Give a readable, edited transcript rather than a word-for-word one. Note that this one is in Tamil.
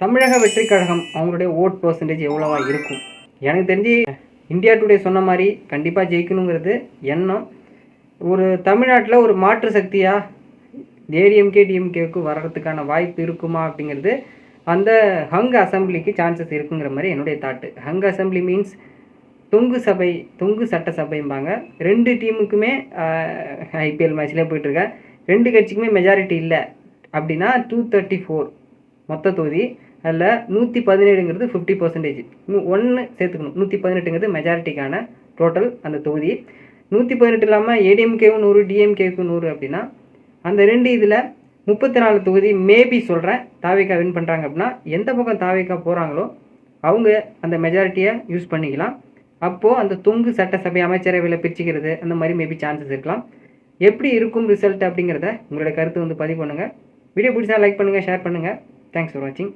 தமிழக வெற்றிக் கழகம் அவங்களுடைய ஓட் பர்சன்டேஜ் எவ்வளவா இருக்கும்? எனக்கு தெரிஞ்சு இந்தியா டுடே சொன்ன மாதிரி கண்டிப்பாக ஜெயிக்கணுங்கிறது எண்ணம். ஒரு தமிழ்நாட்டில் ஒரு மாற்று சக்தியாக ஏடிஎம்கே டிஎம்கேவுக்கு வர்றதுக்கான வாய்ப்பு இருக்குமா அப்படிங்கிறது அந்த ஹங் அசம்பிளிக்கு சான்சஸ் இருக்குங்கிற மாதிரி என்னுடைய தாட்டு. ஹங் அசம்பிளி மீன்ஸ் தொங்கு சட்டசபைம்பாங்க. 2 டீமுக்குமே ஐபிஎல் மேட்ச்லேயே போயிட்டுருக்க 2 கட்சிக்குமே மெஜாரிட்டி இல்லை அப்படின்னா 234 மொத்த தொகுதி. அதில் 117ங்கிறது 50%. 1 சேர்த்துக்கணும். 118ங்கிறது மெஜாரிட்டிக்கான டோட்டல் அந்த தொகுதி. 118 இல்லாமல் ஏடிஎம்கேவும் 100 டிஎம்கேவுக்கு 100 அப்படின்னா அந்த 2 இதில் 34 தொகுதி மேபி சொல்கிறேன் தாவேகா வின் பண்ணுறாங்க அப்படின்னா எந்த பக்கம் தாவேகா போகிறாங்களோ அவங்க அந்த மெஜாரிட்டியை யூஸ் பண்ணிக்கலாம். அப்போது அந்த தொங்கு சட்டசபை அமைச்சரவையில் பிரிச்சுக்கிறது அந்த மாதிரி மேபி சான்சஸ் இருக்கலாம். எப்படி இருக்கும் ரிசல்ட் அப்படிங்கிறத உங்களோட கருத்து பதிவு பண்ணுங்கள். வீடியோ பிடிச்சா லைக் பண்ணுங்கள், ஷேர் பண்ணுங்கள். தேங்க்ஸ் ஃபார் வாட்சிங்.